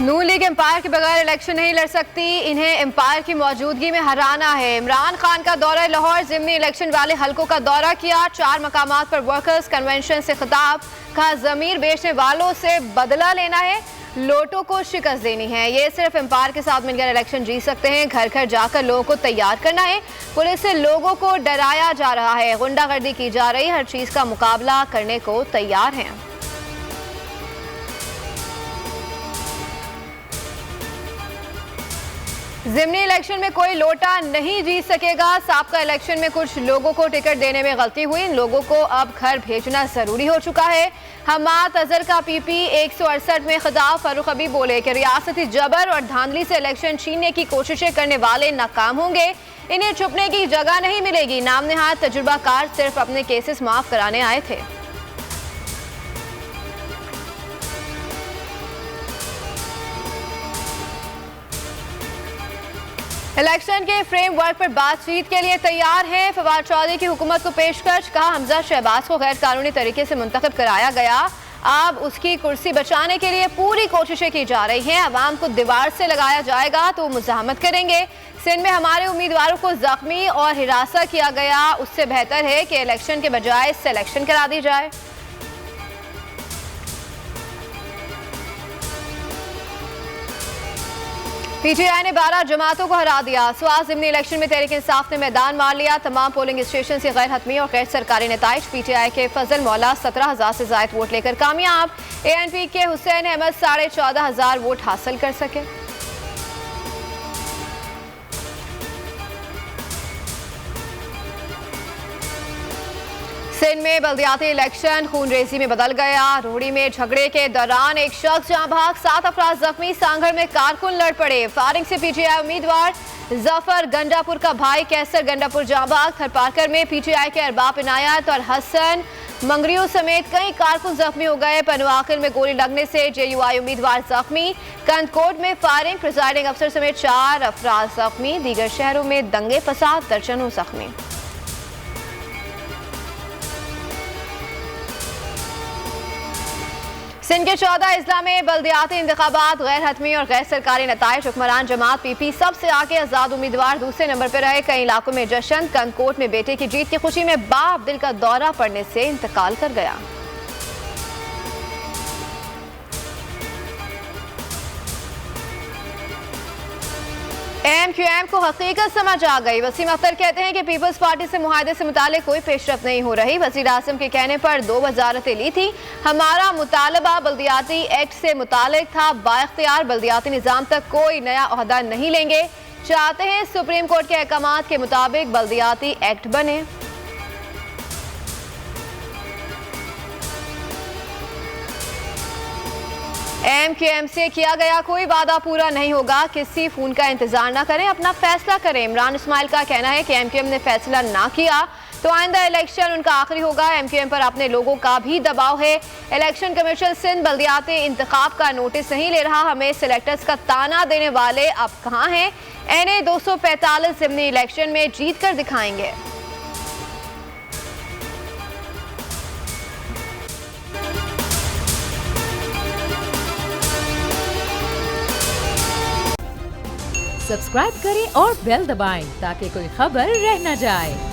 नून league empire के बगैर election नहीं लड़ सकती, इन्हें एम्पायर की मौजूदगी में हराना है। इमरान खान का दौरा लाहौर, ज़िमनी इलेक्शन वाले हलकों का दौरा किया। 4 मकामात पर वर्कर्स कन्वेंशन से खिताब, कहा ज़मीर बेचने वालों से बदला लेना है, लोटों को शिकस्त देनी है। ये सिर्फ एम्पायर के साथ मिलकर इलेक्शन जीत सकते हैं। घर घर जाकर लोगों को तैयार करना है। पुलिस से लोगों को डराया जा रहा है, गुंडागर्दी की जा रही, हर चीज़ का मुकाबला करने को तैयार हैं। ज़िमनी इलेक्शन में कोई लोटा नहीं जीत सकेगा। साबका इलेक्शन में कुछ लोगों को टिकट देने में गलती हुई, इन लोगों को अब घर भेजना जरूरी हो चुका है। हमाद अजहर का पीपी 168 में खिताब, फारूक हबीब बोले कि रियासती जबर और धांधली से इलेक्शन छीनने की कोशिशें करने वाले नाकाम होंगे, इन्हें छुपने की जगह नहीं मिलेगी। नाम नेहाद तजुर्बाकार सिर्फ अपने केसेस माफ कराने आए थे। इलेक्शन के फ्रेमवर्क पर बातचीत के लिए तैयार है। फवाद चौधरी की हुकूमत को पेशकश, कहा हमजा शहबाज को गैर कानूनी तरीके से मुंतखब कराया गया, अब उसकी कुर्सी बचाने के लिए पूरी कोशिशें की जा रही हैं। अवाम को दीवार से लगाया जाएगा तो मुजाहमत करेंगे। सिंध में हमारे उम्मीदवारों को जख्मी और हिरासा किया गया, उससे बेहतर है कि इलेक्शन के बजाय सिलेक्शन करा दी जाए। पीटीआई ने 12 जमातों को हरा दिया। स्वात ज़िमनी इलेक्शन में तहरीक इंसाफ ने मैदान मार लिया। तमाम पोलिंग स्टेशन से गैर हतमी और गैर सरकारी नताइज। पीटीआई के फजल मौला 17,000 से ज़ायद वोट लेकर कामयाब। एएनपी के हुसैन अहमद 14,500 वोट हासिल कर सके। सिंध में बल्दियाती इलेक्शन खूनरेजी में बदल गया। रोहड़ी में झगड़े के दौरान एक शख्स जाँ भाग, 7 अफराद जख्मी। सांगड़ में कारकुन लड़ पड़े। फारिंग से पीटीआई उम्मीदवार जफर गंडापुर का भाई कैसर गंडापुर जाँ भाग। थरपारकर में पीटीआई के अरबाब इनायत और हसन मंगरियों समेत कई कारकुन जख्मी हो गए। पनुआकिल में गोली लगने से जेयूआई उम्मीदवार जख्मी। कंदकोट में फायरिंग, प्रिजाइडिंग अफसर समेत 4 अफराद जख्मी। दीगर शहरों में दंगे फसाद, दर्जनों जख्मी। सिंध के 14 अजला में बल्दियाती इंतखाबात, गैर हतमी और गैर सरकारी नताइज। हुक्मरान जमात पीपी सबसे आगे, आजाद उम्मीदवार दूसरे नंबर पर रहे। कई इलाकों में जश्न। कंदकोट में बेटे की जीत की खुशी में बाप दिल का दौरा पड़ने से इंतकाल कर गया। एमक्यूएम को हकीकत समझ आ गई। वसीम अख्तर कहते हैं कि पीपल्स पार्टी से मुआहदे से मुतालिक कोई पेशरफ नहीं हो रही। वज़ीर आज़म के कहने पर 2 वजारतें ली थी। हमारा मुतालबा बल्दियाती एक्ट से मुतालिक था। बाइख्तियार बल्दियाती निज़ाम तक कोई नया ओहदा नहीं लेंगे। चाहते हैं सुप्रीम कोर्ट के अहकामात के मुताबिक बल्दियाती एक्ट बने। एमक्यूएम से किया गया कोई वादा पूरा नहीं होगा। किसी फोन का इंतजार न करें, अपना फैसला करें। इमरान इस्माइल का कहना है कि एमक्यूएम ने फैसला ना किया तो आइंदा इलेक्शन उनका आखिरी होगा। एमक्यूएम पर अपने लोगों का भी दबाव है। इलेक्शन कमीशन सिंध बल्दियाती इंतखाब का नोटिस नहीं ले रहा। हमें सिलेक्टर्स का ताना देने वाले अब कहाँ हैं? NA 245 ज़िमनी इलेक्शन में जीत कर दिखाएंगे। सब्सक्राइब करें और बेल दबाएं ताकि कोई खबर रह न जाए।